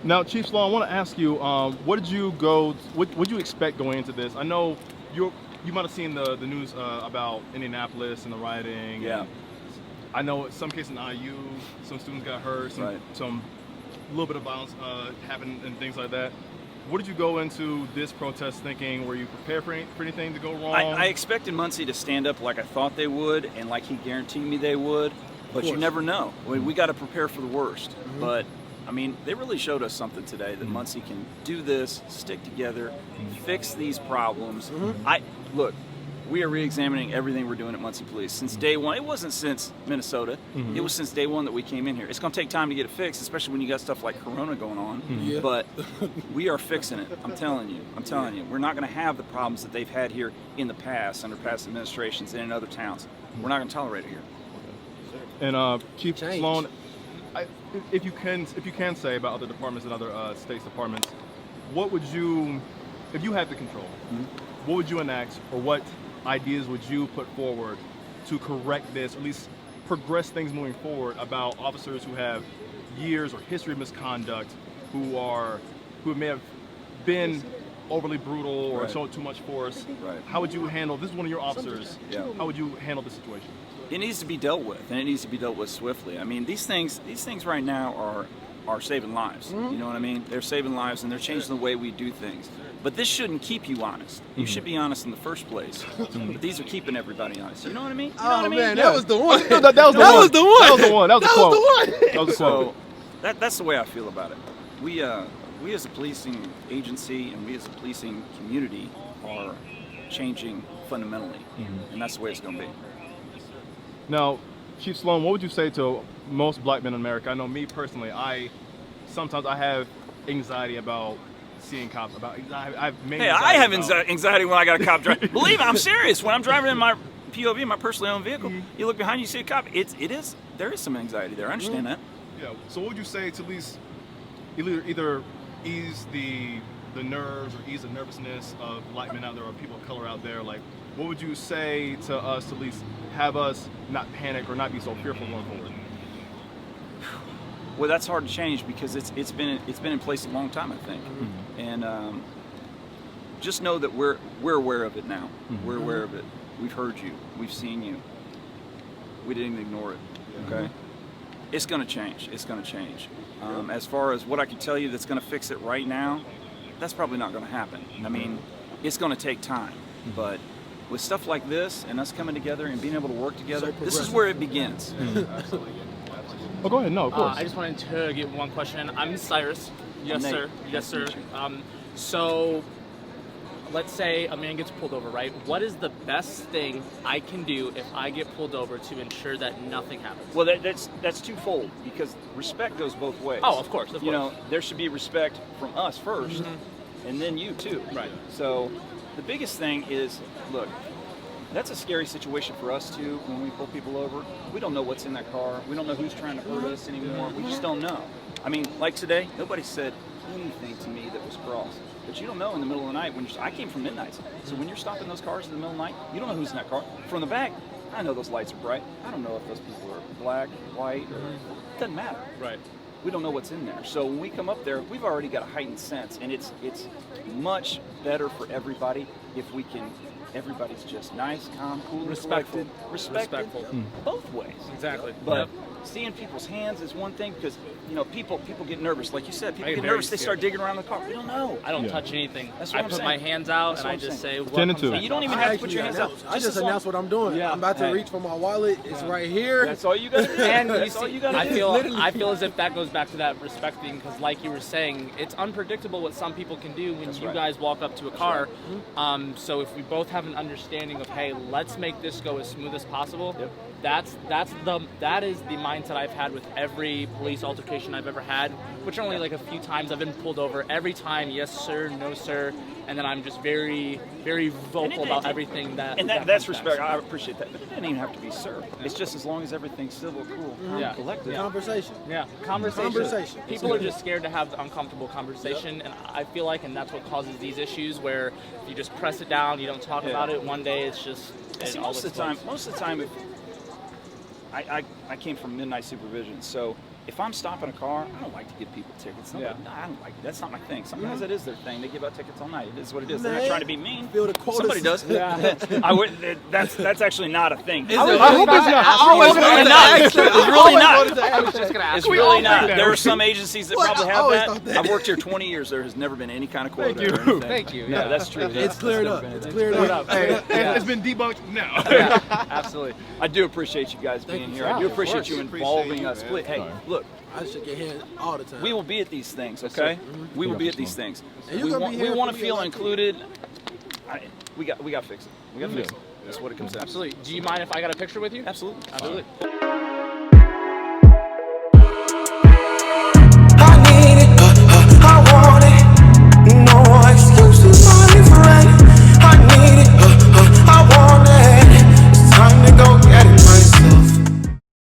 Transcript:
Now, Chief Sloan, I want to ask you, what did you expect going into this? I know you might have seen the news about Indianapolis and the rioting. Yeah. I know in some cases in IU, some students got hurt, some little bit of violence happened and things like that. What did you go into this protest thinking? Were you prepared for anything to go wrong? I expected Muncie to stand up like I thought they would and like he guaranteed me they would, but you never know. We got to prepare for the worst. Mm-hmm. But, I mean, they really showed us something today that Muncie can do this, stick together, fix these problems. Mm-hmm. Look, we are re-examining everything we're doing at Muncie Police since day one. It wasn't since Minnesota. Mm-hmm. It was since day one that we came in here. It's going to take time to get it fixed, especially when you got stuff like Corona going on. Mm-hmm. Yeah. But we are fixing it. I'm telling you. We're not going to have the problems that they've had here in the past under past administrations and in other towns. We're not going to tolerate it here. And Chief Sloan, if you can say about other departments and other states' departments, what would you, if you had the control, what would you enact, or what ideas would you put forward to correct this, or at least progress things moving forward about officers who have years or history of misconduct, who may have been overly brutal or shown too much force? Right. How would you handle, this is one of your officers, how would you handle this situation? It needs to be dealt with, and it needs to be dealt with swiftly. I mean, these things right now are saving lives. Mm-hmm. You know what I mean? They're saving lives, and they're changing the way we do things. But this shouldn't keep you honest. You should be honest in the first place. But these are keeping everybody honest. You know what I mean? You know what I mean? Man, that was the one. That was the one. That was the quote. So that's the way I feel about it. We as a policing agency and we as a policing community are changing fundamentally, and that's the way it's going to be. Now, Chief Sloan, what would you say to most black men in America? I know me personally, sometimes I have anxiety about seeing cops. I have anxiety when I got a cop driving. Believe me, I'm serious. When I'm driving in my POV, my personally owned vehicle, you look behind you, see a cop. There is some anxiety there. I understand that. Yeah. So what would you say to at least either ease the nerves or ease the nervousness of black men out there or people of color out there? Like, what would you say to us to at least have us not panic or not be so fearful going forward? Well, that's hard to change because it's been in place a long time, I think, and just know that we're aware of it now. We're aware of it. We've heard you. We've seen you. We didn't ignore it. Okay, it's going to change. It's going to change. As far as what I can tell you that's going to fix it right now, that's probably not going to happen. I mean, it's going to take time, but with stuff like this and us coming together and being able to work together, this is where it begins. Absolutely. Oh, go ahead. No, of course. I just wanted to get one question. I'm Cyrus. Yes, sir. Yes, sir. So let's say a man gets pulled over, right? What is the best thing I can do if I get pulled over to ensure that nothing happens? Well, that's twofold, because respect goes both ways. Oh, of course. You know, there should be respect from us first, and then you too. Right. So the biggest thing is, look, that's a scary situation for us too when we pull people over. We don't know what's in that car. We don't know who's trying to hurt us anymore. We just don't know. I mean, like today, nobody said anything to me that was cross. But you don't know in the middle of the night when I came from midnight. So when you're stopping those cars in the middle of the night, you don't know who's in that car. From the back, I know those lights are bright. I don't know if those people are black, white, or it doesn't matter. Right. We don't know what's in there. So when we come up there, we've already got a heightened sense, and it's much better for everybody if we can. Everybody's just nice, calm, cool, respectful. Both ways. Exactly. But seeing people's hands is one thing, because people get nervous. Like you said, people get nervous. They start digging around the car. We don't know. I don't touch anything. That's what I put my hands out and I just say, "What comes You don't even have to put your hands out. I just announce what I'm doing. Yeah. I'm about to reach for my wallet. It's right here. That's all you got to do. And That's all you got to do. I feel as if that goes back to that respect thing, because like you were saying, it's unpredictable what some people can do when you guys walk up to a car. So if we both have an understanding of, hey, let's make this go as smooth as possible. Yep. That is the mindset I've had with every police altercation I've ever had, which are only like a few times I've been pulled over. Every time, yes sir, no sir, and then I'm just very, very vocal about everything that. And that's respect. I appreciate that, but it doesn't even have to be sir. It's just as long as everything's civil, cool, collective. Conversation. Yeah, conversation. People are just scared to have the uncomfortable conversation, and I feel like, and that's what causes these issues where if you just press it down, you don't talk about it. One day it's just. See, most of the time, if I came from midnight supervision, so if I'm stopping a car, I don't like to give people tickets. Nobody, Yeah. I don't like that's not my thing. Sometimes that is their thing. They give out tickets all night. It is what it is. They're Man, not trying to be mean. feel the quotas. Somebody does. Yeah. I would. That's actually not a thing. Is I it? hope it's not. I always It's really wanted to not. ask that. It's I really always not. wanted to I ask was just that. gonna ask. It's We all really think not. that. There are some agencies that What? probably I have always that. thought that. I've worked here 20 years. There has never been any kind of quota. Thank you. Or anything. Thank you. No, Yeah. that's true. It's cleared up. It's cleared Cleared up. up. Hey, Yeah. it's been debunked now. Yeah, absolutely. I do appreciate you guys being you. here. Yeah, I do of appreciate course. you Appreciate involving you, us. man. Please, hey, Sorry. look, I shake your hand all the time. we will be at these things, okay? We will be at these things. And you're We gonna want, be we here want for to me a feel lot, too. included. We got to fix it. We got to fix it. That's what it comes down to. Absolutely. Do you mind if I got a picture with you? Absolutely. Absolutely.